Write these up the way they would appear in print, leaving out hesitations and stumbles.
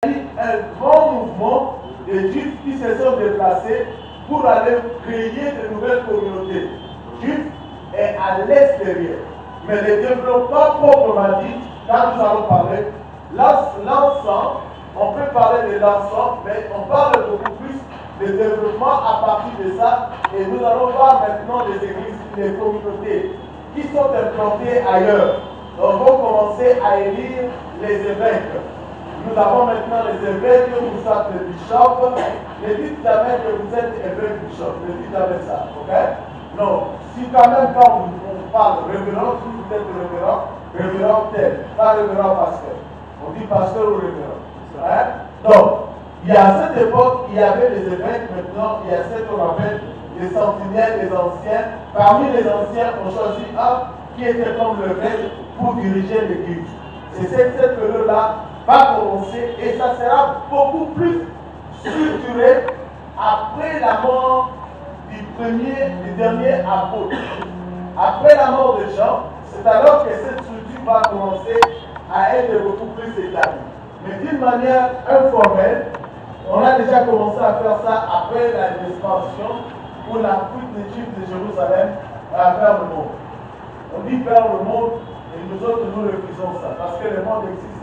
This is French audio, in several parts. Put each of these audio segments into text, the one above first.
Un grand mouvement de juifs qui se sont déplacés pour aller créer de nouvelles communautés juives et à l'extérieur. Mais le développement proprement dit, quand nous allons parler, l'ensemble, on peut parler de l'ensemble, mais on parle beaucoup plus de développement à partir de ça. Et nous allons voir maintenant les églises, les communautés qui sont implantées ailleurs. Donc, on va commencer à élire les évêques. Nous avons maintenant les évêques, vous êtes les bishops. Ne dites jamais que vous êtes évêque bishop. Ne dites jamais ça. Ok? Non. Si quand même quand on parle révérend, si vous êtes révérend tel, pas révérend pasteur. On dit pasteur ou révérend. Hein? Donc, il y a à cette époque, il y avait les évêques, maintenant il y a ce qu'on appelle les sentinelles, les anciens. Parmi les anciens, on choisit un qui était comme le maître pour diriger l'église. C'est cette période-là va commencer et ça sera beaucoup plus structuré après la mort du dernier apôtre. Après la mort de Jean, c'est alors que cette structure va commencer à être beaucoup plus établie. Mais d'une manière informelle, on a déjà commencé à faire ça après l'expansion ou la fuite des Juifs de Jérusalem vers le monde. On dit vers le monde et nous autres nous refusons ça parce que le monde existe.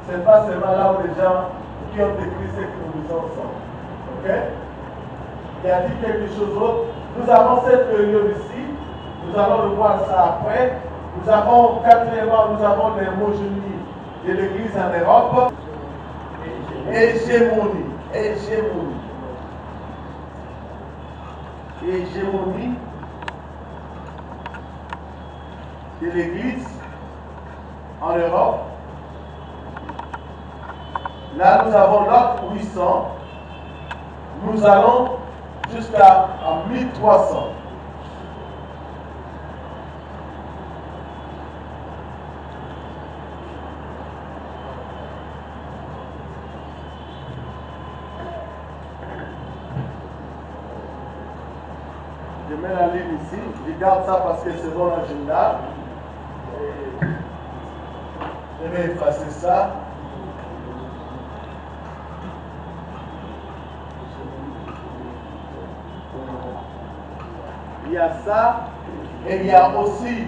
Ce n'est pas seulement là où les gens qui ont écrit ce que nous disons sont. Ok? Il y a dit quelque chose d'autre. Nous avons cette période ici. Nous allons revoir ça après. Nous avons, quatrièmement, nous avons l'homogénéité de l'Église en Europe. Hégémonie. Hégémonie. Hégémonie de l'Église en Europe. Là, nous avons l'an 800. Nous allons jusqu'à 1300. Je mets la ligne ici. Je garde ça parce que c'est dans l'agenda. Je vais effacer ça. Il y a ça, et il y a aussi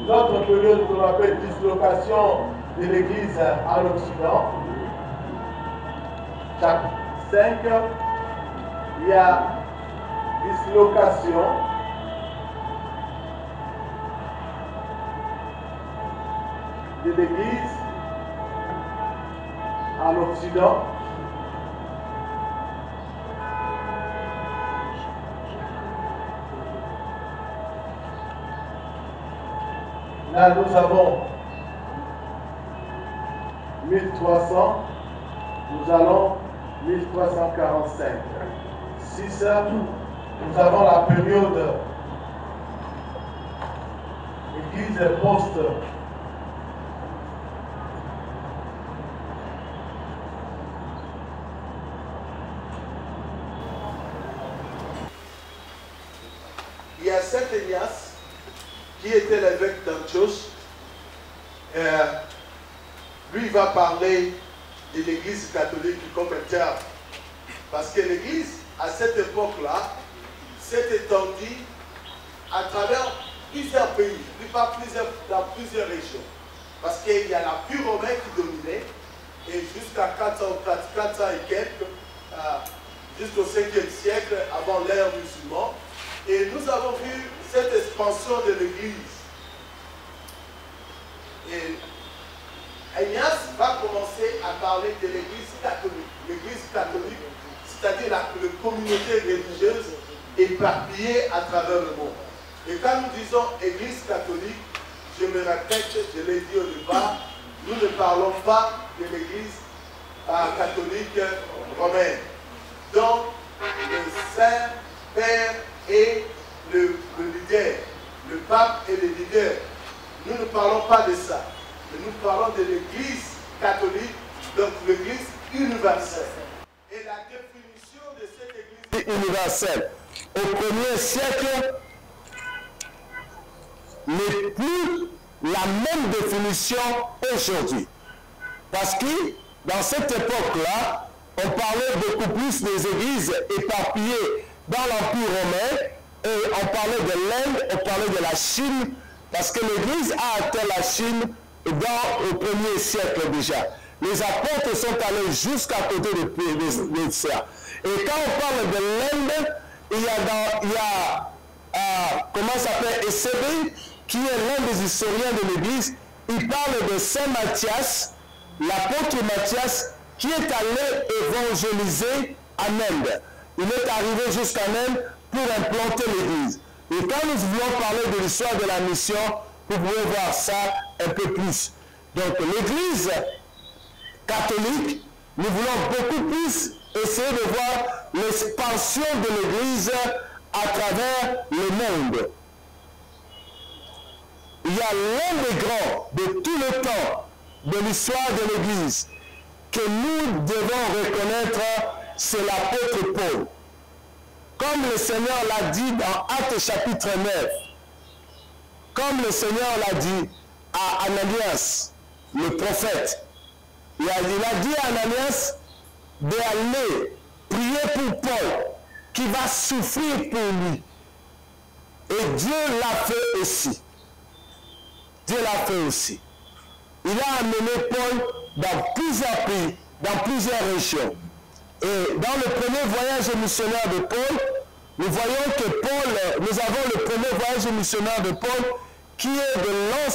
d'autres périodes qu'on appelle dislocation de l'Église à l'Occident. Chaque 5, il y a dislocation de l'Église à l'Occident. Là, nous avons 1300, nous allons 1345. 6, nous avons la période Église post. Il y a Saint Ignace qui était l'évêque d'Antioche. Lui, il va parler de l'Église catholique comme un terme. Parce que l'Église, à cette époque-là, s'est étendue à travers plusieurs pays, dans plusieurs régions. Parce qu'il y a l'Empire romain qui dominait, et jusqu'à 400 et quelques, jusqu'au 5e siècle, avant l'ère musulmane. Et nous avons vu cette expansion de l'Église. Et Ignace va commencer à parler de l'Église catholique. L'Église catholique, c'est-à-dire la communauté religieuse éparpillée à travers le monde. Et quand nous disons Église catholique, je me répète, je l'ai dit au départ, nous ne parlons pas de l'Église catholique romaine. Donc, le Saint-Père et le leader, le pape et le leader. Nous ne parlons pas de ça, mais nous parlons de l'Église catholique, donc l'Église universelle. Et la définition de cette Église universelle au 1er siècle n'est plus la même définition aujourd'hui. Parce que dans cette époque-là, on parlait beaucoup plus des églises éparpillées dans l'Empire romain, et on parlait de l'Inde, on parlait de la Chine, parce que l'Église a atteint la Chine au 1er siècle déjà. Les apôtres sont allés jusqu'à côté de ça. Et quand on parle de l'Inde, il y a comment ça s'appelle, Eusébie, qui est l'un des historiens de l'Église. Il parle de Saint Matthias, l'apôtre Matthias, qui est allé évangéliser en Inde. Il est arrivé jusqu'en Inde pour implanter l'Église. Et quand nous voulons parler de l'histoire de la mission, vous pouvez voir ça un peu plus. Donc l'Église catholique, nous voulons beaucoup plus essayer de voir l'expansion de l'Église à travers le monde. Il y a l'un des grands de tout le temps de l'histoire de l'Église que nous devons reconnaître, c'est l'apôtre Paul. Comme le Seigneur l'a dit dans Actes chapitre 9, comme le Seigneur l'a dit à Ananias, le prophète, il a dit à Ananias d'aller prier pour Paul, qui va souffrir pour lui. Et Dieu l'a fait aussi. Dieu l'a fait aussi. Il a amené Paul dans plusieurs pays, dans plusieurs régions. Et dans le premier voyage missionnaire de Paul, nous voyons que nous avons le premier voyage missionnaire de Paul qui est de l'an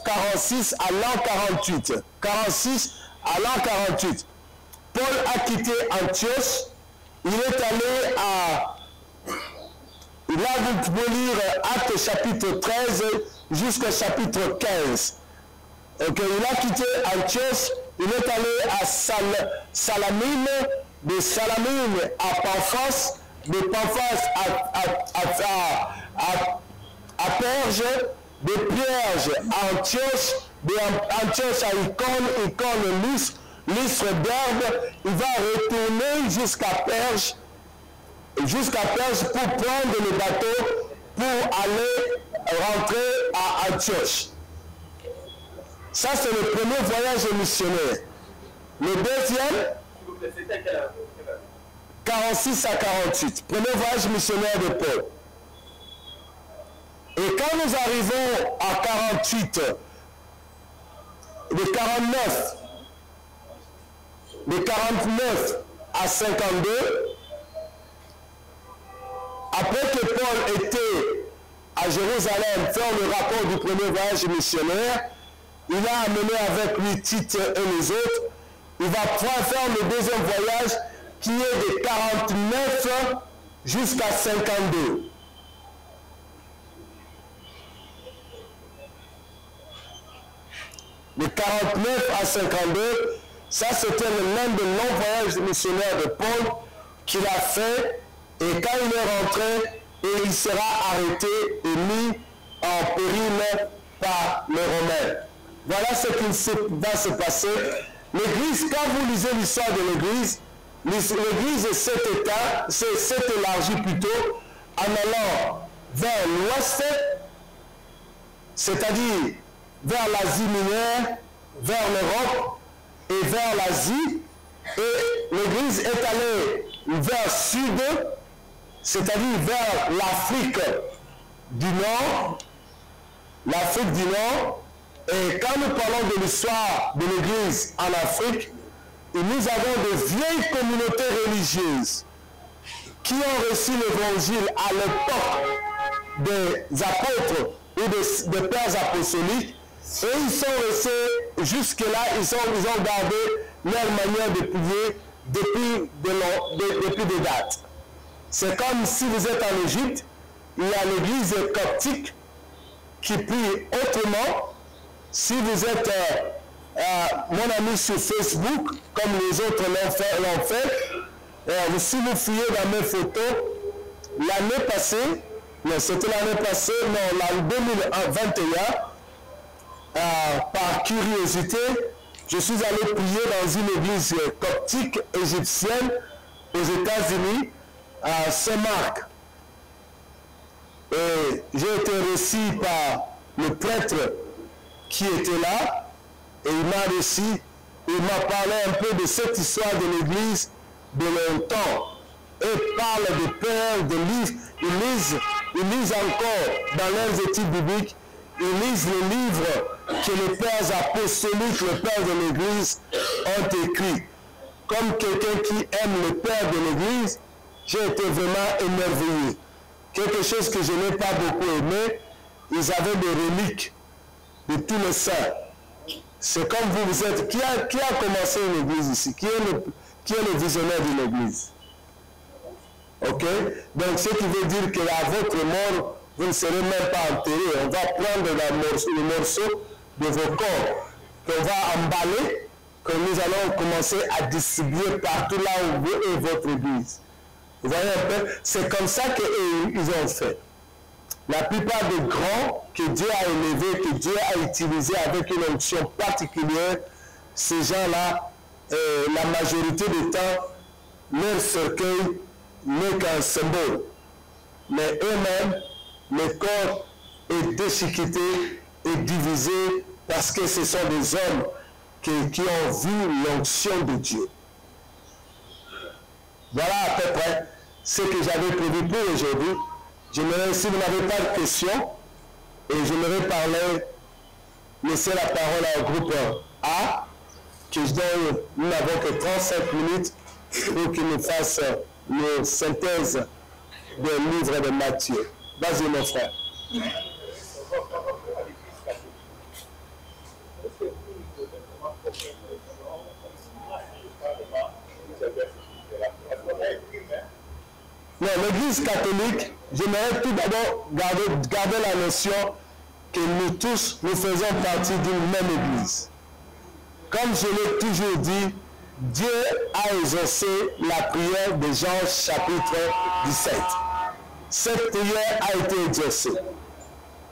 46 à l'an 48. 46 à l'an 48. Paul a quitté Antioche. Il est allé à... Là, vous pouvez lire Actes chapitre 13 jusqu'au chapitre 15. Okay, il a quitté Antioche. Il est allé à Salamine, de Salamine à Paphos, de Paphos à Perge, de Perge à Antioche, de Antioche à Icône, Icône Lystre d'Herbe. Il va retourner jusqu'à Perge pour prendre le bateau pour aller rentrer à Antioche. Ça, c'est le premier voyage missionnaire. Le deuxième, 46 à 48. Premier voyage missionnaire de Paul. Et quand nous arrivons à 48, de 49 à 52, après que Paul était à Jérusalem faire le rapport du premier voyage missionnaire, il a amené avec lui Tite et les autres. Il va pouvoir faire le deuxième voyage qui est de 49 jusqu'à 52. De 49 à 52, ça c'était l'un des longs voyages missionnaires de Paul qu'il a fait. Et quand il est rentré, et il sera arrêté et mis en péril par les Romains. Voilà ce qui va se passer. L'Église, quand vous lisez l'histoire de l'Église, l'Église s'est élargie plutôt en allant vers l'ouest, c'est-à-dire vers l'Asie mineure, vers l'Europe et vers l'Asie. Et l'Église est allée vers le sud, c'est-à-dire vers l'Afrique du Nord. L'Afrique du Nord. Et quand nous parlons de l'histoire de l'Église en Afrique, nous avons de vieilles communautés religieuses qui ont reçu l'Évangile à l'époque des apôtres ou des pères apostoliques, et ils sont restés jusque-là, ils ont gardé leur manière de prier depuis des dates. C'est comme si vous êtes en Égypte, il y a l'église coptique qui prie autrement. Si vous êtes mon ami sur Facebook, comme les autres l'ont fait, si vous fouillez dans mes photos, l'année passée, non, c'était l'année passée, non, l'année 2021, par curiosité, je suis allé prier dans une église coptique égyptienne aux États-Unis, à Saint-Marc. Et j'ai été reçu par le prêtre qui était là, et il m'a reçu il m'a parlé un peu de cette histoire de l'Église de longtemps. Et parle des pères, des livres. Ils lisent encore dans leurs études bibliques, ils lisent les livres que les pères apostoliques, les pères de l'Église ont écrits. Comme quelqu'un qui aime le père de l'Église, j'ai été vraiment émerveillé. Quelque chose que je n'ai pas beaucoup aimé, ils avaient des reliques de tous les saints. C'est comme vous êtes. Qui a commencé une église ici? Qui est le visionnaire d'une église? Ok? Donc, ce qui veut dire qu'à votre mort, vous ne serez même pas enterré. On va prendre le morceau de vos corps, qu'on va emballer, que nous allons commencer à distribuer partout là où vous et votre église. Vous voyez un peu? C'est comme ça qu'ils ont fait. La plupart des grands que Dieu a élevés, que Dieu a utilisés avec une onction particulière, ces gens-là, la majorité du temps, leur cercueil n'est qu'un symbole. Mais eux-mêmes, le corps est déchiqueté et divisé parce que ce sont des hommes qui ont vu l'onction de Dieu. Voilà à peu près ce que j'avais prévu pour aujourd'hui. J'aimerais, si vous n'avez pas de questions, et j'aimerais laisser la parole au groupe A, que je donne, nous n'avons que 35 minutes pour qu'il nous fasse une synthèse du livre de Matthieu. Vas-y mon frère. Non, l'Église catholique, j'aimerais tout d'abord garder la notion que nous tous, nous faisons partie d'une même Église. Comme je l'ai toujours dit, Dieu a exaucé la prière de Jean chapitre 17. Cette prière a été exaucée.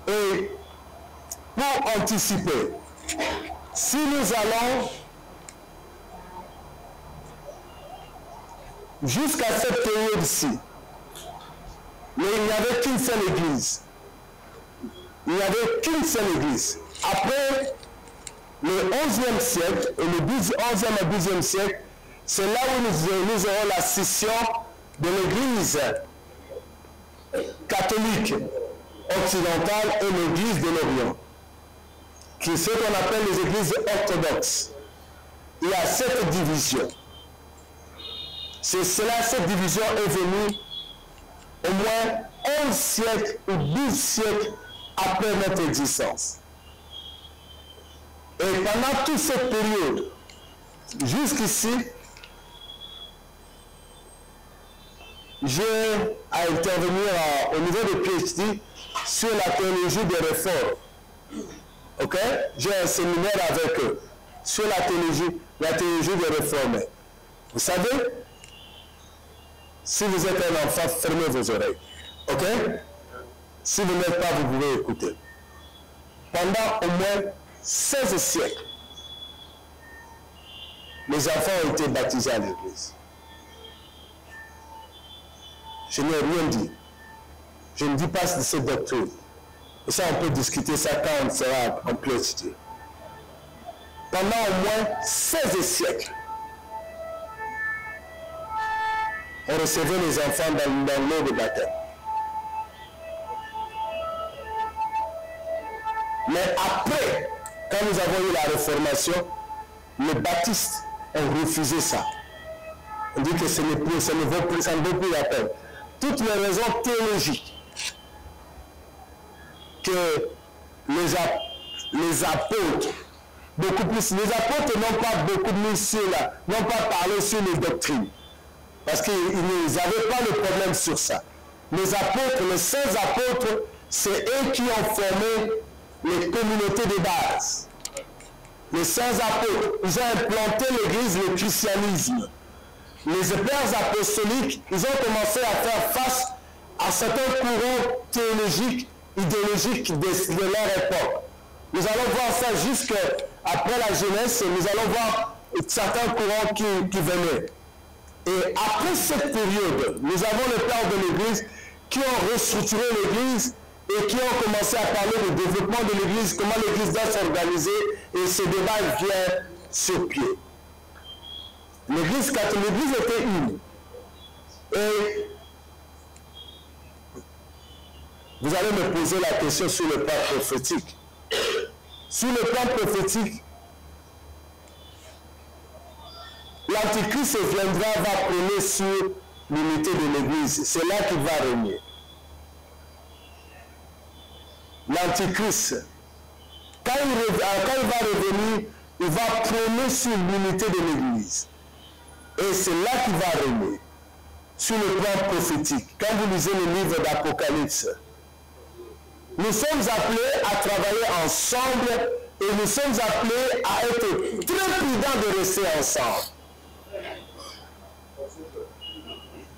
Et pour anticiper, si nous allons jusqu'à cette période-ci, mais il n'y avait qu'une seule église. Il n'y avait qu'une seule église. Après le 11e siècle et le 11e et 12e siècle, c'est là où nous aurons la scission de l'église catholique occidentale et l'église de l'Orient, qui est ce qu'on appelle les églises orthodoxes. Il y a cette division. C'est cela, cette division est venue au moins 11 siècles ou 12 siècles après notre existence. Et pendant toute cette période, jusqu'ici, j'ai à intervenir au niveau de PhD sur la théologie des réformes. Ok? J'ai un séminaire avec eux sur la théologie des réformes. Vous savez, si vous êtes un enfant, fermez vos oreilles. Ok? Si vous n'êtes pas, vous pouvez écouter. Pendant au moins 16 siècles, les enfants ont été baptisés à l'église. Je n'ai rien dit. Je ne dis pas de cette doctrine. Et ça, on peut discuter ça quand on sera en plein étudier. Pendant au moins 16 siècles, on recevait les enfants dans l'eau de baptême. Mais après, quand nous avons eu la réformation, les baptistes ont refusé ça. On dit que ça ne vaut plus la peine. Toutes les raisons théologiques que les apôtres, beaucoup plus, les apôtres n'ont pas beaucoup mis sur là, n'ont pas parlé sur les doctrines. Parce qu'ils n'avaient pas le problème sur ça. Les apôtres, les saints apôtres, c'est eux qui ont formé les communautés de base. Les saints apôtres, ils ont implanté l'église, le christianisme. Les pères apostoliques, ils ont commencé à faire face à certains courants théologiques, idéologiques de leur époque. Nous allons voir ça jusqu'après la Genèse, nous allons voir certains courants qui venaient. Et après cette période, nous avons les pères de l'église qui ont restructuré l'église et qui ont commencé à parler du développement de l'église, comment l'église doit s'organiser, et ce débat vient sur pied. L'église catholique, l'église était une. Et vous allez me poser la question sur le plan prophétique. Sur le plan prophétique, l'Antichrist viendra, va prôner sur l'unité de l'église. C'est là qu'il va régner. L'Antichrist, quand il va revenir, il va prôner sur l'unité de l'église. Et c'est là qu'il va régner. Sur le plan prophétique. Quand vous lisez le livre d'Apocalypse, nous sommes appelés à travailler ensemble et nous sommes appelés à être très prudents de rester ensemble.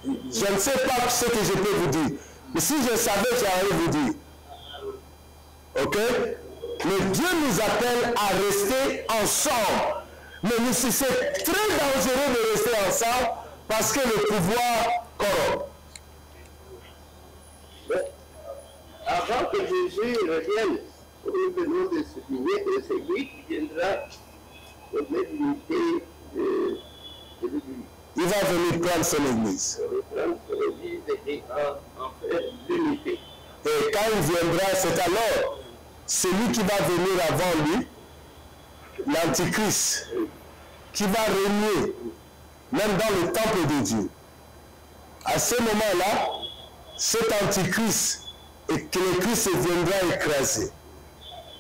Je ne sais pas ce que je peux vous dire. Mais si je savais, j'allais vous dire. Ok? Mais Dieu nous appelle à rester ensemble. Mais c'est très dangereux de rester ensemble parce que le pouvoir corrompt. Avant que Jésus revienne, nous venons de souligner que c'est lui qui viendra donner l'unité de l'Église. Il va venir prendre son Église. Prendre son Église et en faire l'unité. Et quand il viendra, c'est alors celui qui va venir avant lui, l'Antichrist, qui va régner, même dans le temple de Dieu. À ce moment-là, cet Antichrist et que le Christ viendra écraser.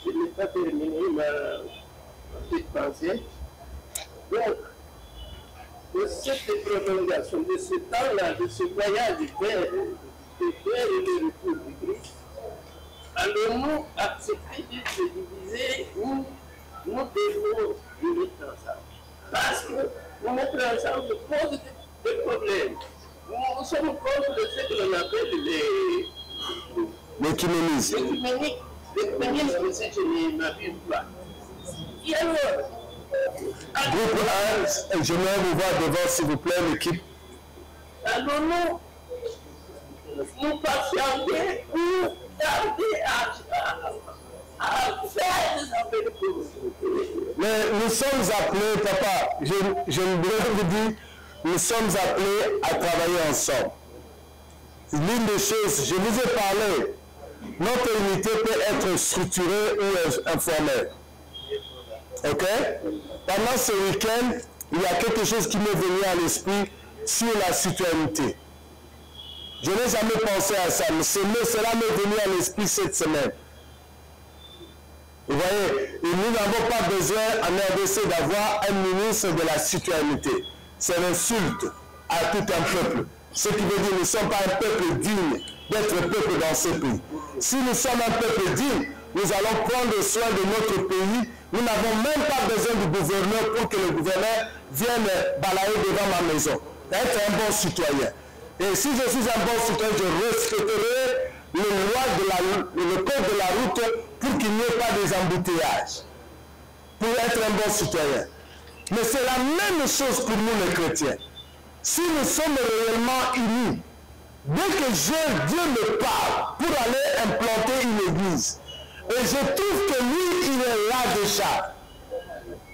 Je n'ai pas terminé ma petite pensée. Donc, de cette prolongation, de ce temps-là, de ce voyage du Père et le retour du Christ, allons-nous accepter de se diviser ou nous devons nous mettre ensemble? Parce que nous mettre ensemble pose des problèmes. Nous sommes contre ce que l'on appelle l'écuménisme. L'écuménisme, c'est que je ne m'abuse pas. Et alors, groupe 1, j'aimerais vous voir devant, s'il vous plaît, l'équipe. allons-nous nous patienter ou tarder à faire des appels pour nous? Mais nous sommes appelés, papa, je voudrais vous dire, nous sommes appelés à travailler ensemble. L'une des choses, je vous ai parlé, notre unité peut être structurée ou informelle. Ok? Pendant ce week-end, il y a quelque chose qui m'est venu à l'esprit sur la citoyenneté. Je n'ai jamais pensé à ça, mais cela m'est venu à l'esprit cette semaine. Vous voyez, et nous n'avons pas besoin en RDC d'avoir un ministre de la citoyenneté. C'est l'insulte à tout un peuple. Ce qui veut dire que nous ne sommes pas un peuple digne d'être peuple dans ce pays. Si nous sommes un peuple digne, nous allons prendre soin de notre pays. Nous n'avons même pas besoin du gouverneur pour que le gouverneur vienne balayer devant ma maison. Être un bon citoyen. Et si je suis un bon citoyen, je respecterai le code de la route pour qu'il n'y ait pas des embouteillages. Pour être un bon citoyen. Mais c'est la même chose pour nous les chrétiens. Si nous sommes réellement unis, dès que Dieu me parle pour aller implanter une église, et je trouve que lui, il est là déjà.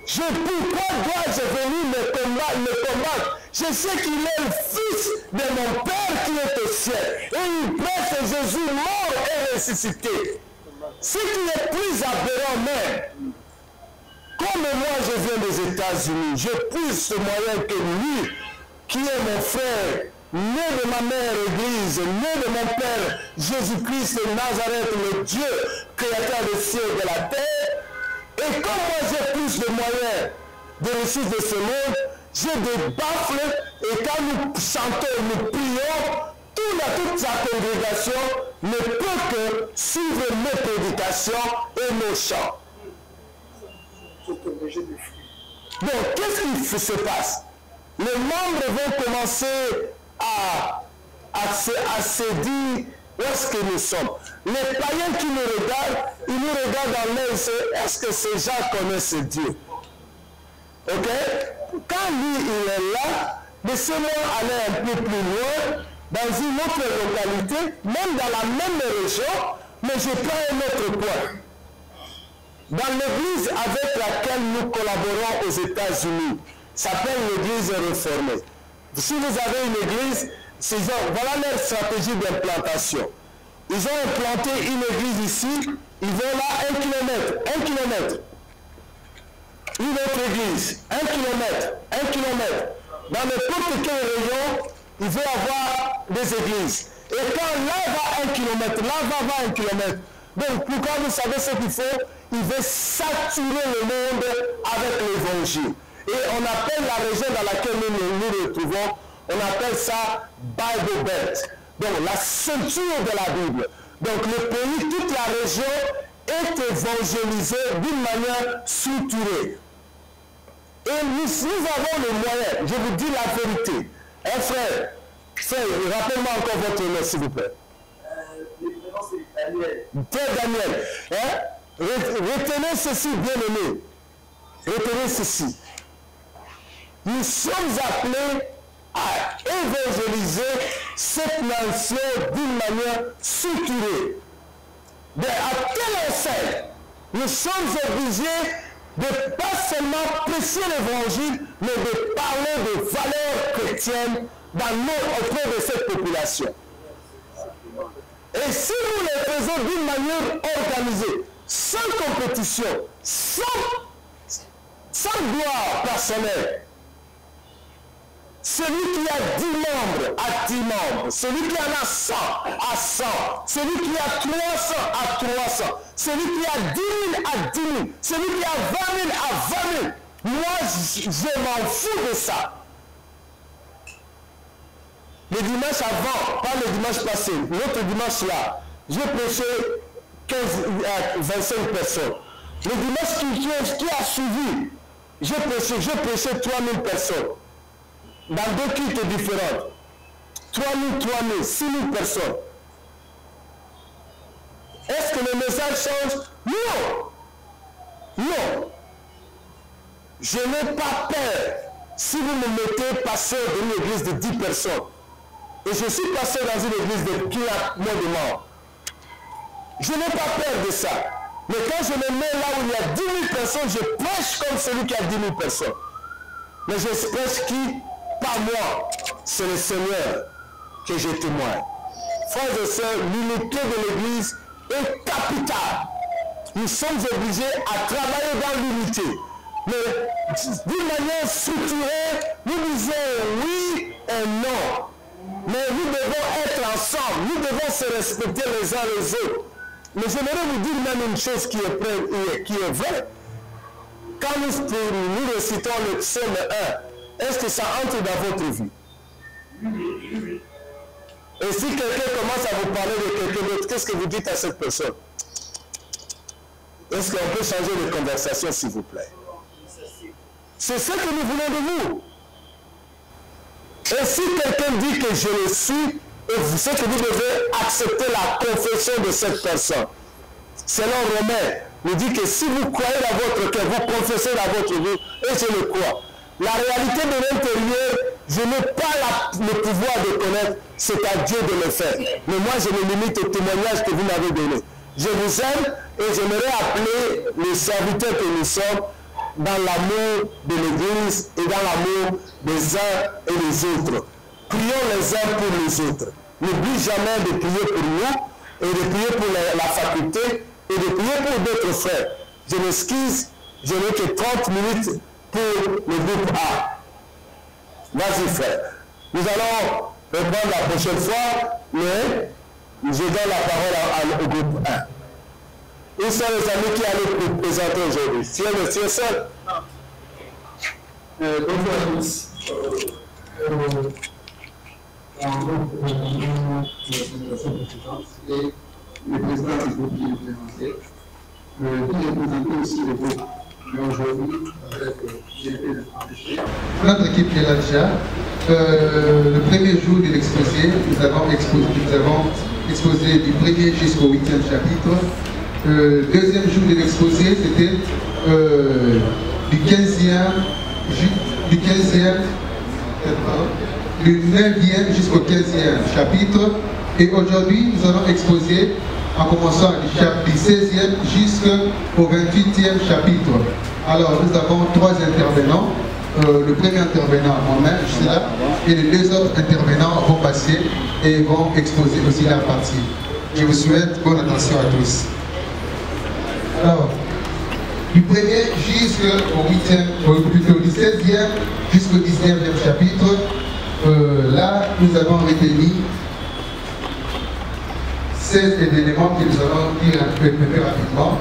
Pourquoi dois-je venir me combattre? Je sais qu'il est le fils de mon Père qui est au ciel. Et il prête Jésus mort et ressuscité. Ce qui est plus aberrant même. Comme moi je viens des États-Unis, je pousse ce moyen que lui, qui est mon frère, né de ma mère église, né de mon père Jésus-Christ de Nazareth, le Dieu créateur des cieux et de la terre. Et comme moi j'ai plus de moyens de réussir de ce monde, j'ai des baffles et quand nous chantons, nous prions, toute sa congrégation ne peut que suivre mes prédications et nos chants. Donc, qu'est-ce qui se passe? Les membres vont commencer à se dire où est-ce que nous sommes. Les païens qui nous regardent, ils nous regardent dans l'œil, est-ce que ces gens connaissent Dieu? Ok? Quand lui, il est là, laissez-moi aller un peu plus loin, dans une autre localité, même dans la même région, mais je prends un autre point. Dans l'église avec laquelle nous collaborons aux États-Unis, s'appelle l'église réformée. Si vous avez une église, voilà leur stratégie d'implantation. Ils ont implanté une église ici, ils vont là 1 kilomètre, 1 kilomètre. Une autre église, 1 kilomètre, 1 kilomètre. Dans n'importe quel rayon, il veut avoir des églises. Et quand là va 1 kilomètre, là va 1 kilomètre. Donc pourquoi vous savez ce qu'il faut? Il veut saturer le monde avec l'évangile. Et on appelle la région dans laquelle nous retrouvons, on appelle ça Bible Belt. Donc la ceinture de la Bible. Donc le pays, toute la région est évangélisée d'une manière structurée. Et nous avons le moyen, je vous dis la vérité. Frère, rappelle-moi encore votre nom s'il vous plaît. Le prénom c'est Daniel. Père Daniel, hein? Retenez ceci, bien-aimé. Retenez ceci. Nous sommes appelés à évangéliser cette nation d'une manière structurée. À quelle enseigne nous sommes obligés de pas seulement prêcher l'évangile, mais de parler de valeurs chrétiennes auprès de cette population. Et si nous les faisons d'une manière organisée, sans compétition, sans gloire personnelle, celui qui a 10 membres a 10 membres, celui qui en a 100 a 100, celui qui a 300 a 300, celui qui a 10 000 a 10 000, celui qui a 20 000 a 20 000. Moi, je m'en fous de ça. Le dimanche avant, pas le dimanche passé, l'autre dimanche là, j'ai prêché 25 personnes. Le dimanche qui a suivi, j'ai prêché 3000 personnes. Dans 2 cultes différentes. 3000, 6000 personnes. Est-ce que le message change? Non. Non. Je n'ai pas peur si vous me mettez pasteur d'une église de 10 personnes. Et je suis pasteur dans une église qui a moins de morts. Je n'ai pas peur de ça. Mais quand je me mets là où il y a 10 000 personnes, je prêche comme celui qui a 10 000 personnes. Mais je prêche qui? Pas moi. C'est le Seigneur que je témoigne. Frères et sœurs, l'unité de l'Église est capitale. Nous sommes obligés à travailler dans l'unité. Mais d'une manière structurée, nous disons oui et non. Mais nous devons être ensemble. Nous devons se respecter les uns les autres. Mais j'aimerais vous dire même une chose qui est vraie. Quand nous récitons le psaume 1, est-ce que ça entre dans votre vie? Et si quelqu'un commence à vous parler de quelqu'un d'autre, qu'est-ce que vous dites à cette personne? Est-ce qu'on peut changer de conversation, s'il vous plaît? C'est ce que nous voulons de vous. Et si quelqu'un dit que je le suis, et vous savez que vous devez accepter la confession de cette personne. Selon Romain, nous dit que si vous croyez dans votre cœur, vous confessez dans votre vie, et je le crois. La réalité de l'intérieur, je n'ai pas le pouvoir de connaître, c'est à Dieu de le faire. Mais moi, je me limite au témoignage que vous m'avez donné. Je vous aime et j'aimerais appeler les serviteurs que nous sommes dans l'amour de l'Église et dans l'amour des uns et des autres. Prions les uns pour les autres. N'oublie jamais de prier pour nous et de prier pour la faculté et de prier pour d'autres frères. Je m'excuse, je n'ai que 30 minutes pour le groupe A. Vas-y frère. Nous allons reprendre la prochaine fois, mais je donne la parole au groupe 1. Où sont les amis qui allaient vous présenter aujourd'hui? Tu es monsieur seul? Bonjour à tous. Et le président du groupe qui est présenté, qui est présenté aussi le groupe. Mais aujourd'hui, avec notre équipe qui est là déjà, le premier jour de l'exposé, nous avons exposé du premier jusqu'au 8e chapitre. Le deuxième jour de l'exposé, c'était du 9e jusqu'au 15e chapitre. Et aujourd'hui, nous allons exposer en commençant du 16e jusqu'au 28e chapitre. Alors, nous avons 3 intervenants. le premier intervenant, moi-même, je suis là, et les deux autres intervenants vont passer et vont exposer aussi leur partie. Je vous souhaite bonne attention à tous. Alors, du premier jusqu'au 16e jusqu'au 19e chapitre, là, nous avons retenu 16 éléments que nous allons dire un peu plus rapidement.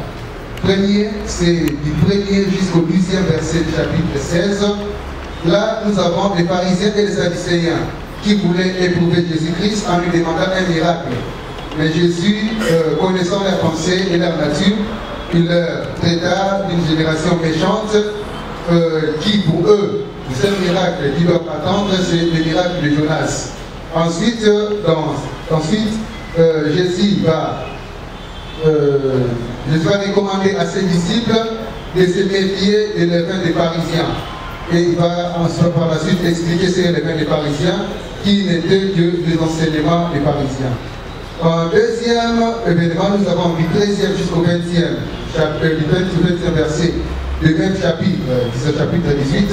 Premier, c'est du 1er jusqu'au 12e verset du chapitre 16. Là, nous avons les pharisiens et les sadducéens qui voulaient éprouver Jésus-Christ en lui demandant un miracle. Mais Jésus, connaissant leurs pensées et leur nature, il leur traita d'une génération méchante qui, pour eux, le seul miracle qu'ils doivent attendre, c'est le miracle de Jonas. Ensuite, Jésus va recommander à ses disciples de se méfier des levains des pharisiens. Et il va par la suite expliquer ces levains des pharisiens qui n'étaient que des enseignements des pharisiens. En deuxième événement, nous avons du 13e jusqu'au 20e, du 20e verset du même chapitre, ce chapitre 18.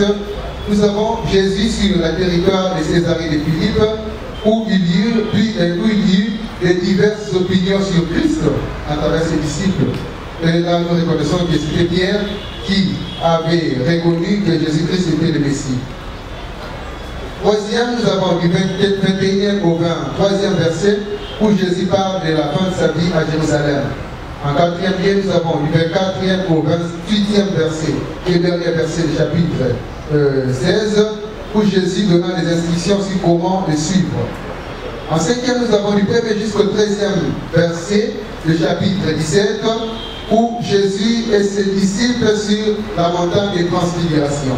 Nous avons Jésus sur le territoire de Césarée de Philippe, où il y eut des diverses opinions sur Christ à travers ses disciples. Et là, nous reconnaissons que c'était Pierre qui avait reconnu que Jésus-Christ était le Messie. Troisième, nous avons du 21e au 23e verset, où Jésus parle de la fin de sa vie à Jérusalem. En quatrième lieu, nous avons du 24e au 28e verset, et le dernier verset du chapitre 16, où Jésus donna des instructions sur comment le suivre. En cinquième, nous avons du 1er jusqu'au 13e verset, le chapitre 17, où Jésus et ses disciples sur la montagne de transfiguration.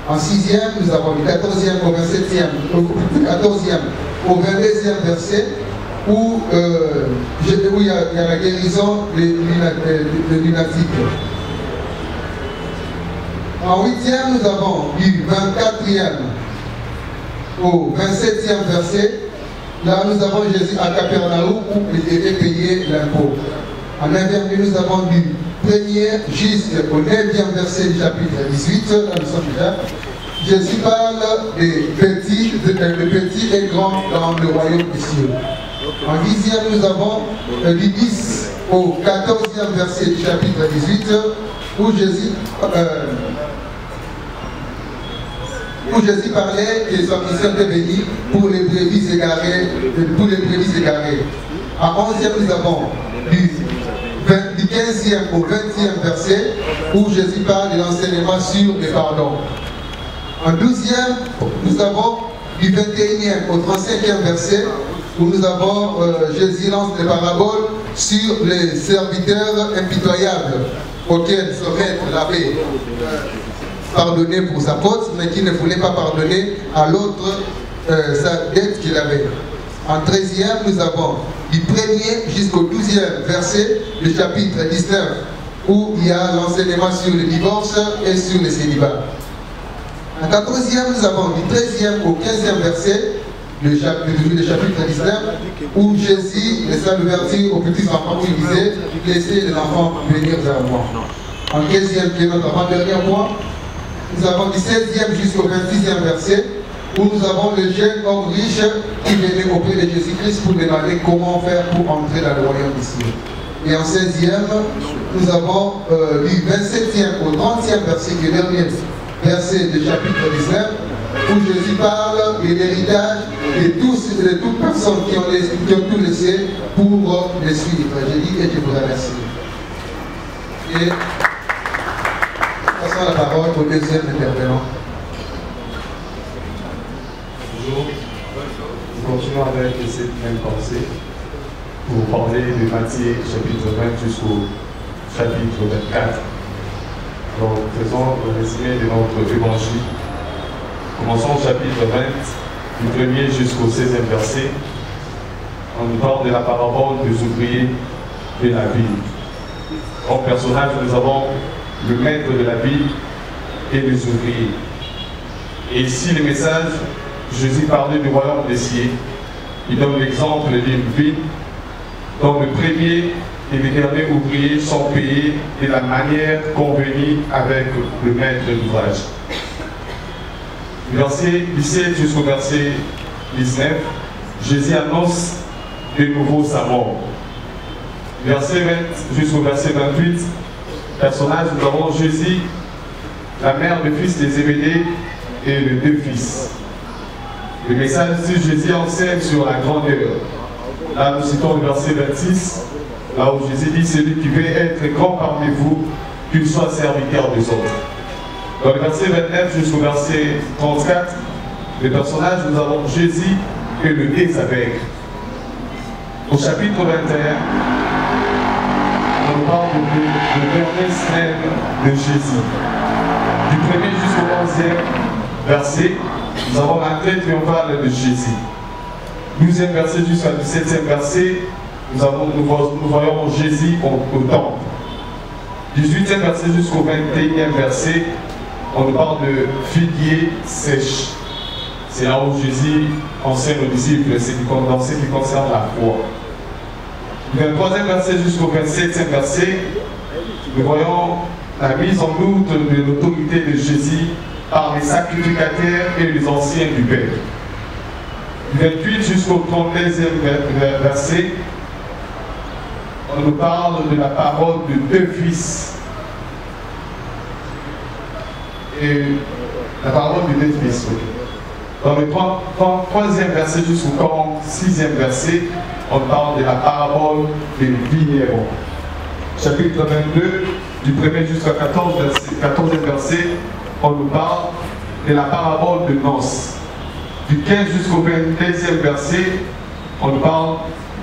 En sixième, nous avons du 14e au 27e, du 14e au 22e verset, où il y a la guérison des lunatiques. En huitième, nous avons du 24e au 27e verset. Là, nous avons Jésus à Capernaum où il devait payer l'impôt. En 9e, nous avons du 1er jusqu'au 9e verset du chapitre 18. Là, nous sommes déjà. Jésus parle des petits et grands dans le royaume des cieux. En 10e, nous avons du 10 au 14e verset du chapitre 18 où Jésus parlait que son mission était bénie pour les brebis égarées. En 11e, nous avons du 15e au 20e verset où Jésus parle de l'enseignement sur le pardon. En 12e, nous avons du 21e au 35e verset où nous avons Jésus lance des paraboles sur les serviteurs impitoyables auxquels son maître l'avait pardonné pour sa faute, mais qui ne voulait pas pardonner à l'autre sa dette qu'il avait. En 13e, nous avons du 1er jusqu'au 12e verset, le chapitre 19, où il y a l'enseignement sur le divorce et sur le célibat. En 14e, nous avons du 13e au 15e verset, le chapitre 19, où Jésus laissa l'ouverture aux petits enfants où il disait « Laissez les enfants venir vers moi ». En 15e, qui est notre avant-dernier point, nous avons du 16e jusqu'au 26e verset, où nous avons le jeune homme riche qui venait auprès de Jésus-Christ pour demander comment faire pour entrer dans le royaume des cieux. Et en 16e, nous avons du 27e au 30e verset, qui est le dernier verset du chapitre 19, où Jésus parle de l'héritage de toute personne qui ont tout laissé pour le suivre. Je dis et je vous remercie. Et passons la parole au deuxième intervenant. Bonjour. Nous continuons avec cette même pensée pour parler de Matthieu chapitre 20 jusqu'au chapitre 24. Donc, faisons le résumé de notre évangile. Commençons au chapitre 20, du 1er jusqu'au 16e verset. On nous parle de la parabole des ouvriers de la ville. En personnage, nous avons le maître de la ville et les ouvriers. Et ici, le message, Jésus parlait du royaume des cieux. Il donne l'exemple d'une ville dont le premier et les derniers ouvriers sont payés de la manière convenue avec le maître d'ouvrage. Du verset 17 jusqu'au verset 19, Jésus annonce de nouveau sa mort. Du verset 20 jusqu'au verset 28, personnage, nous avons Jésus, la mère du fils des Zébédée et les deux fils. Le message de Jésus enseigne sur la grandeur. Là, nous citons le verset 26, là où Jésus dit, celui qui veut être grand parmi vous, qu'il soit serviteur des autres. Dans le verset 29 jusqu'au verset 34, le personnage, nous avons Jésus et le désaveugle. Au chapitre 21, on parle de dernière scène de Jésus. Du 1er jusqu'au 11e verset, nous avons l'entrée triomphale de Jésus. 12e verset jusqu'au 17e verset, nous voyons Jésus au temple. 18e verset jusqu'au 21e verset, on nous parle de figuier sèche. C'est là où Jésus enseigne aux disciples ce qui concerne la foi. Du 23e verset jusqu'au 27e verset, nous voyons la mise en doute de l'autorité de Jésus par les sacrificateurs et les anciens du Père. Du 28 jusqu'au 32e verset, on nous parle de la parole de deux fils. Et la parole de deux fils. Dans le 33e verset jusqu'au 46e verset, on parle de la parabole des vignerons. Chapitre 22, du 1er jusqu'au 14e verset, on nous parle de la parabole de noces. Du 15 jusqu'au 22e verset, on nous parle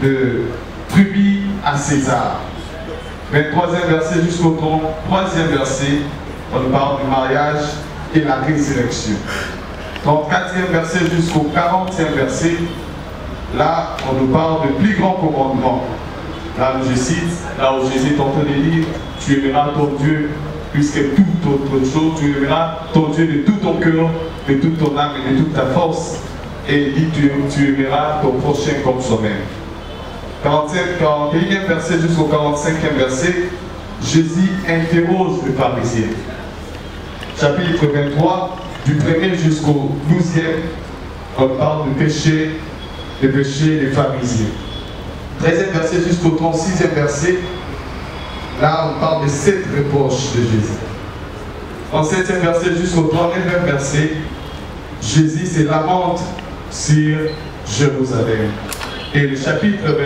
de tribut à César. 23e verset jusqu'au 3e verset, on nous parle du mariage et la résurrection. 34e verset jusqu'au 40e verset, là on nous parle de plus grand commandement. Là où je cite, là où Jésus est en train de dire, tu aimeras ton Dieu plus que toute autre chose, tu aimeras ton Dieu de tout ton cœur, de toute ton âme et de toute ta force. Et il dit, tu aimeras ton prochain comme toi-même. 41e verset jusqu'au 45e verset, Jésus interroge le pharisien. Chapitre 23, du 1er jusqu'au 12e, on parle du péché des pharisiens. 13e verset jusqu'au 36e verset, là on parle des 7 reproches de Jésus. 37e verset jusqu'au 39e verset, Jésus se lamente sur Jérusalem. Et le chapitre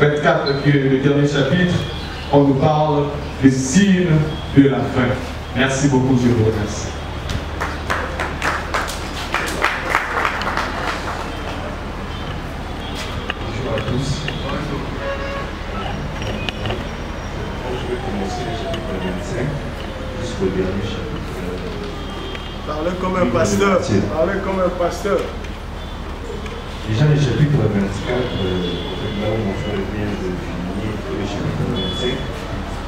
24, qui est le dernier chapitre, on nous parle des signes de la fin. Merci beaucoup, je vous remercie. Bonjour à tous. Je vais commencer le chapitre 25 jusqu'au dernier chapitre. Parlez comme un pasteur. Parlez comme un pasteur. Déjà le chapitre 24, là où mon frère vient de finir, le chapitre 25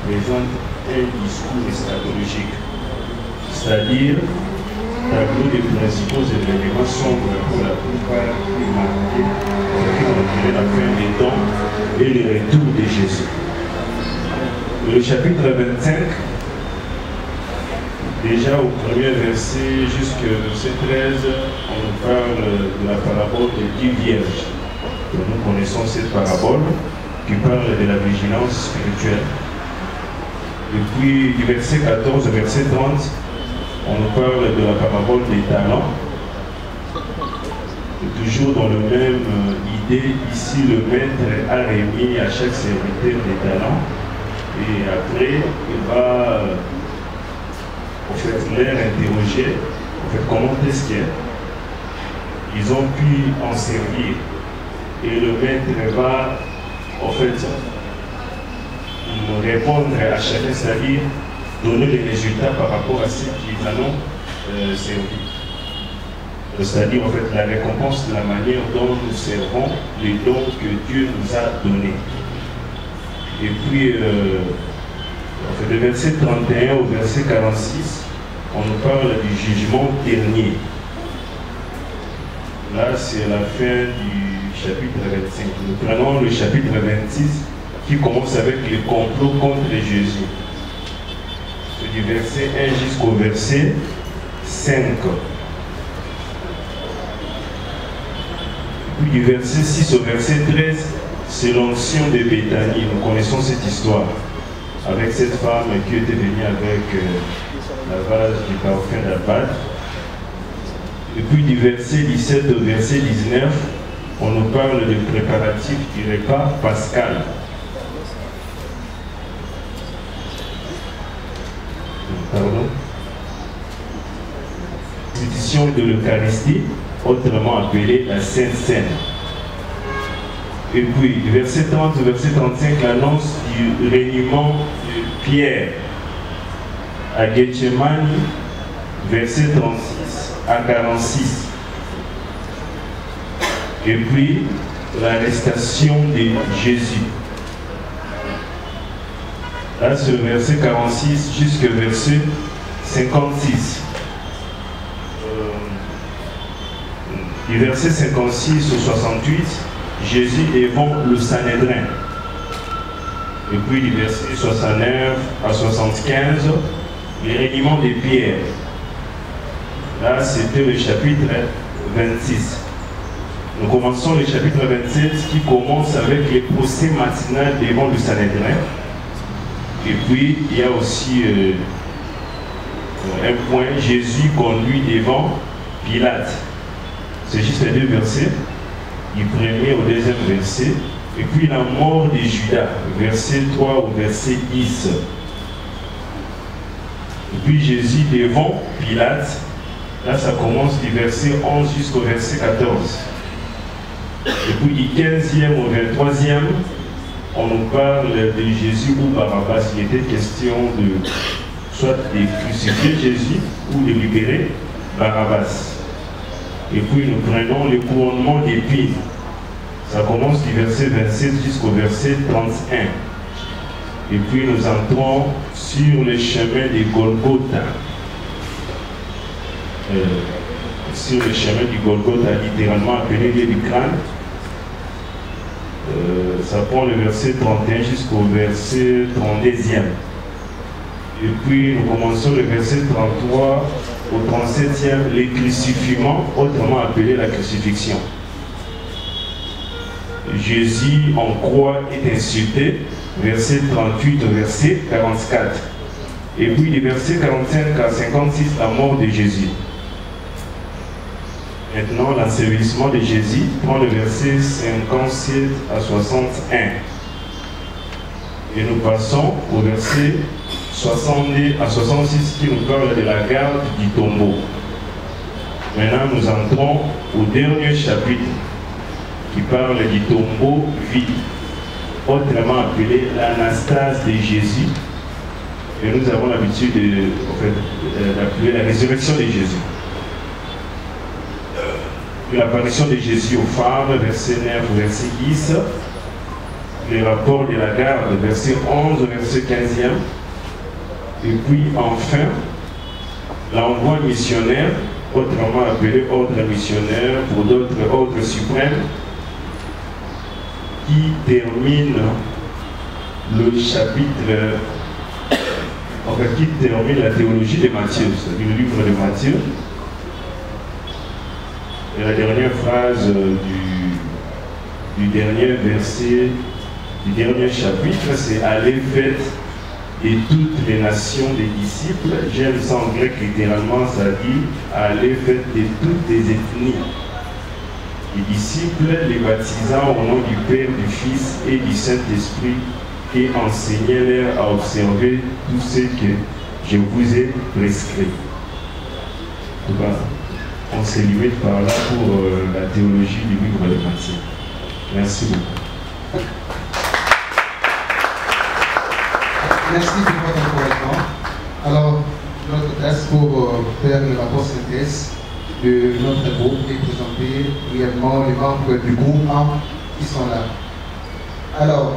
présente un discours eschatologique, c'est-à-dire tableau des principaux événements sombres pour la plupart marqués qui ont tiré la fin des temps et le retour de Jésus. Le chapitre 25, déjà au premier verset jusqu'au verset 13, on nous parle de la parabole des 10 vierges. Nous connaissons cette parabole qui parle de la vigilance spirituelle. Et puis du verset 14 au verset 30, on nous parle de la parabole des talents. Et toujours dans la même idée, ici le maître a remis à chaque serviteur des talents. Et après, il va en fait les interroger, en fait comment est-ce qu'ils ont pu en servir. Et le maître va en fait répondre à chacun, c'est-à-dire donner les résultats par rapport à ce qu'ils en ont servi. C'est-à-dire en fait la récompense de la manière dont nous servons les dons que Dieu nous a donnés. Et puis en fait, de verset 31 au verset 46, on nous parle du jugement dernier. Là, c'est la fin du chapitre 25. Nous prenons le chapitre 26 qui commence avec le complot contre Jésus. C'est du verset 1 jusqu'au verset 5. Puis du verset 6 au verset 13, c'est l'onction de Béthanie. Nous connaissons cette histoire avec cette femme qui était venue avec la vase du parfum d'Abad. Et puis du verset 17 au verset 19, on nous parle des préparatifs du repas pascal. Pardon. Institution de l'Eucharistie, autrement appelée la Sainte Seine. Et puis, du verset 30 au verset 35, l'annonce du reniement de Pierre à Gethsemane, verset 36 à 46. Et puis, l'arrestation de Jésus. Là, c'est le verset 46 jusqu'au verset 56. Du verset 56 au 68, Jésus devant le Sanhédrin. Et puis du verset 69 à 75, les reniements des pierres. Là, c'était le chapitre 26. Nous commençons le chapitre 27 qui commence avec les procès matinales devant le Sanhédrin. Et puis, il y a aussi un point, Jésus conduit devant Pilate. C'est juste les deux versets, du premier au deuxième verset. Et puis la mort de Judas, verset 3 au verset 10. Et puis Jésus devant Pilate, là ça commence du verset 11 jusqu'au verset 14. Et puis du 15e au 23e, on nous parle de Jésus ou Barabbas. Il était question de soit de crucifier Jésus ou de libérer Barabbas. Et puis nous prenons le couronnement d'épines. Ça commence du verset 27 jusqu'au verset 31. Et puis nous entrons sur le chemin de Golgotha. Sur le chemin du Golgotha, littéralement appelé lieu du crâne. Ça prend le verset 31 jusqu'au verset 32e. Et puis nous commençons le verset 33 au 37e, les crucifiements, autrement appelé la crucifixion. Jésus en croix est insulté, verset 38 au verset 44. Et puis du verset 45 à 56, la mort de Jésus. Maintenant, l'ensevelissement de Jésus prend le verset 57 à 61. Et nous passons au verset 62 à 66 qui nous parle de la garde du tombeau. Maintenant, nous entrons au dernier chapitre qui parle du tombeau vide, autrement appelé l'anastase de Jésus. Et nous avons l'habitude d'appeler la résurrection de Jésus. L'apparition de Jésus aux femmes, verset 9 au verset 10. Les rapports de la garde, verset 11 au verset 15e. Et puis enfin, l'envoi missionnaire, autrement appelé ordre missionnaire pour d'autres ordres suprêmes, qui termine le chapitre, enfin qui termine la théologie de Matthieu, c'est-à-dire le livre de Matthieu. Et la dernière phrase du dernier verset, du dernier chapitre, c'est « Allez, faites de toutes les nations des disciples ». J'aime ça en grec littéralement, ça dit « Allez, faites de toutes les ethnies ». Les disciples, les baptisant au nom du Père, du Fils et du Saint-Esprit, et enseignez-leur à observer tout ce que je vous ai prescrit. Voilà. On se limite par là pour la théologie du livre de Matthieu. Merci beaucoup. Merci pour votre encouragement. Alors, notre classe pour faire le rapport synthèse de notre groupe et présenter brièvement les membres du groupe 1 qui sont là. Alors,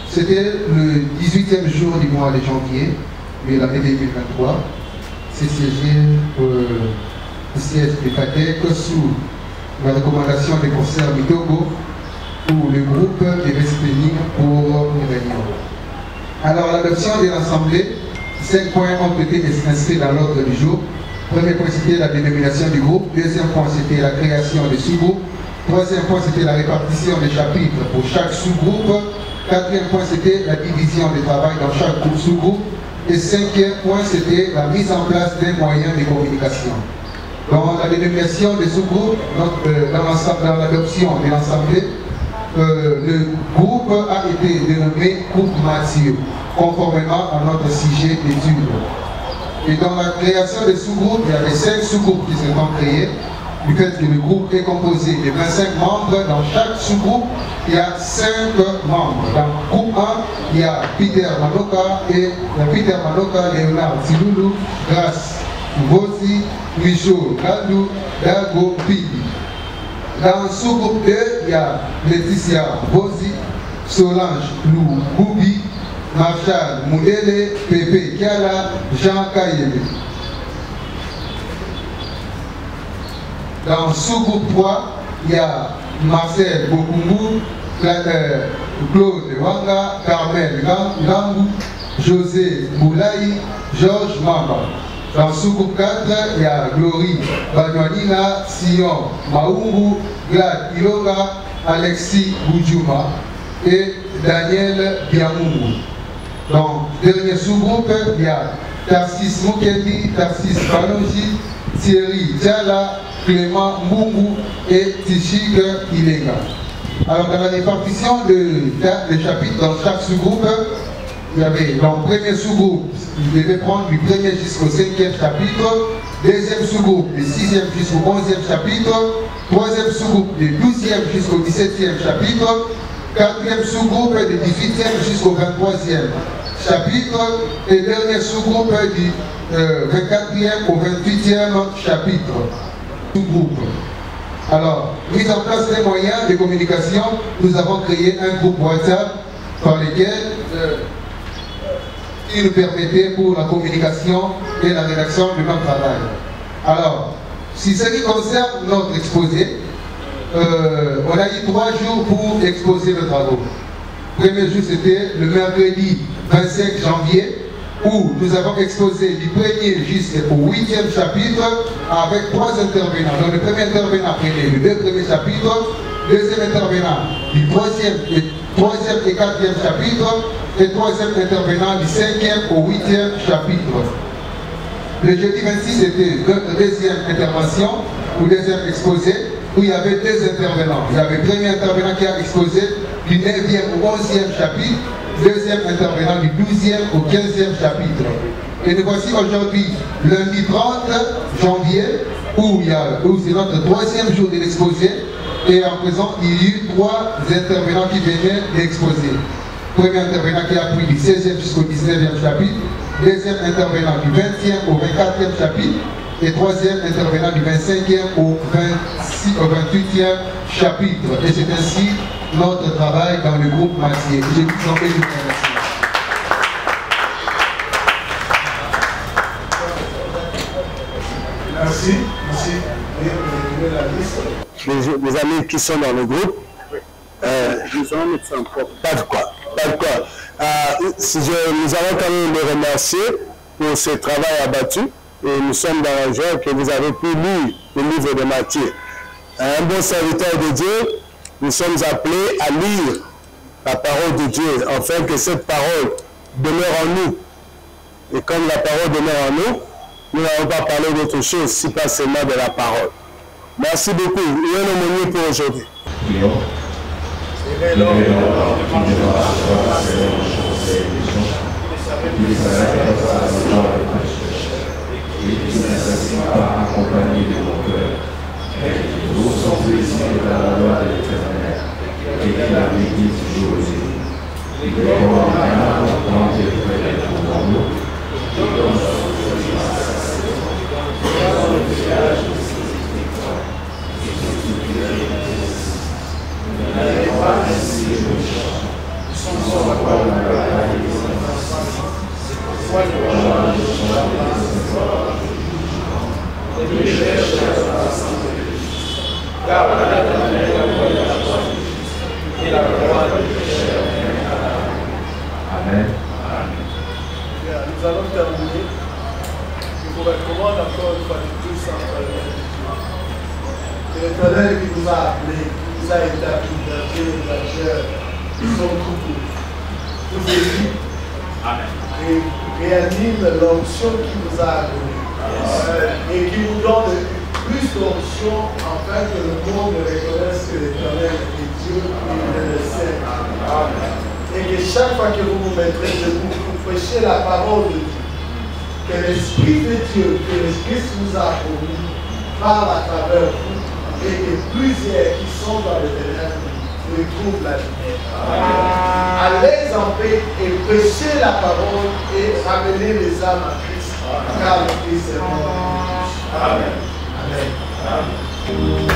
c'était le 18e jour du mois de janvier de l'année 2023. C'est siégé au siège de FATEC sous la recommandation des concerts du Togo où le groupe devait se tenir pour une réunion. Alors, l'adoption de l'Assemblée, 5 points ont été inscrits dans l'ordre du jour. Premier point, c'était la dénomination du groupe. Deuxième point, c'était la création de sous-groupes. Troisième point, c'était la répartition des chapitres pour chaque sous-groupe. Quatrième point, c'était la division du travail dans chaque sous-groupe. Et cinquième point, c'était la mise en place des moyens de communication. Dans la dénomination des sous-groupes, dans l'adoption de l'Assemblée, le groupe a été dénommé groupe Mathieu, conformément à notre sujet d'étude. Et dans la création des sous-groupes, il y avait 5 sous-groupes qui se sont créés. Du fait que le groupe est composé de 25 membres, dans chaque sous-groupe, il y a 5 membres. Dans le groupe 1, il y a Peter Manoka, Léonard Siloulou, Grace, Vosi, Michaud, Gadou, Dago, Pidi. Dans le sous-groupe 2, il y a Laetitia Vosi, Solange Lou Boubi, Marshall Moudele, Pépé Kiala, Jean Kayebe. Dans le sous-groupe 3, il y a Marcel Bokumbu, Claude Wanga, Carmel Gambou, José Moulaï, Georges Mamba. Dans le sous-groupe 4, il y a Glory Banywanina, Sion Maungu, Glad Ilonga, Alexis Boudjouma et Daniel Biamungu. Dans le dernier sous-groupe, il y a Tarsis Mukendi, Tarsis Balogi, Thierry Diala, Clément Mbungu et Tichik Ilenga. Alors dans la répartition des chapitres dans chaque sous-groupe, il y avait dans le premier sous-groupe, il devait prendre du premier jusqu'au 5e chapitre, deuxième sous-groupe du 6e jusqu'au 11e chapitre, troisième sous-groupe du 12e jusqu'au 17e chapitre, quatrième sous-groupe du 18e jusqu'au 23e chapitre et dernier sous-groupe du 24e au 28e chapitre. Sous-groupe. Alors, mise en place des moyens de communication, nous avons créé un groupe WhatsApp par lequel qui nous permettait pour la communication et la rédaction de notre travail. Alors, si ce qui concerne notre exposé, on a eu 3 jours pour exposer nos travaux. Le premier jour, c'était le mercredi 25 janvier, où nous avons exposé du 1er jusqu'au 8e chapitre avec 3 intervenants. Donc le premier intervenant prenait les 2 premiers chapitres, deuxième intervenant du 3e et 4e chapitre, et 3e intervenant du 5e au 8e chapitre. Le jeudi 26, c'était notre deuxième intervention, ou deuxième exposé, où il y avait 2 intervenants. Il y avait le premier intervenant qui a exposé du 9e au 11e chapitre, deuxième intervenant du 12e au 15e chapitre. Et nous voici aujourd'hui, lundi 30 janvier, où c'est notre 3e jour de l'exposé. Et en présent, il y a eu 3 intervenants qui venaient d'exposer. Premier intervenant qui a pris du 16e jusqu'au 19e chapitre, deuxième intervenant du 20e au 24e chapitre, et 3e intervenant du 25e au 28e chapitre. Et c'est ainsi notre travail dans le groupe Mathieu. Je vous en remercie. Merci. Les amis qui sont dans le groupe, pas de quoi. Nous allons quand même les remercier pour ce travail abattu et nous sommes dans la joie que vous avez pu lire le livre de Matthieu. Un bon serviteur de Dieu, nous sommes appelés à lire la parole de Dieu, afin que cette parole demeure en nous. Et comme la parole demeure en nous, nous n'allons pas parler d'autre chose, si pas seulement de la parole. Merci beaucoup. Il y a un aumônier pour aujourd'hui. Accompagné de mon cœur, nous sommes plaisir dans la loi de l'Éternel, et qu'il a béni toujours aux élus. Il est bon à quand il fait pour nous, et comme dans le village de ses victoires, et surtout qu'il n'allait pas ainsi le chant, sans avoir la bataille des enfants. C'est pourquoi le chant des espoirs. Et cherche à s'assembler, car l'Éternel envoie la joie et la gloire de l'éternel. Amen. Nous allons terminer. Je vous recommande encore une fois de plus. C'est l'Éternel qui nous a appelés. établi dans Dieu et dans Dieu, ils sont tout vous élit, réanime l'onction qui vous a donnée et qui vous donne plus d'onction afin que le monde reconnaisse que l'Éternel est Dieu et le Seigneur. Et que chaque fois que vous vous mettrez debout, vous prêchez la parole de Dieu. Que l'Esprit de Dieu, que l'Esprit vous a promis, parle à travers vous et que plusieurs qui sont dans le ténèbres retrouvent la lumière. Allez en paix et prêchez la parole et ramenez les âmes à Christ, car le Christ est mort. Amen. Amen.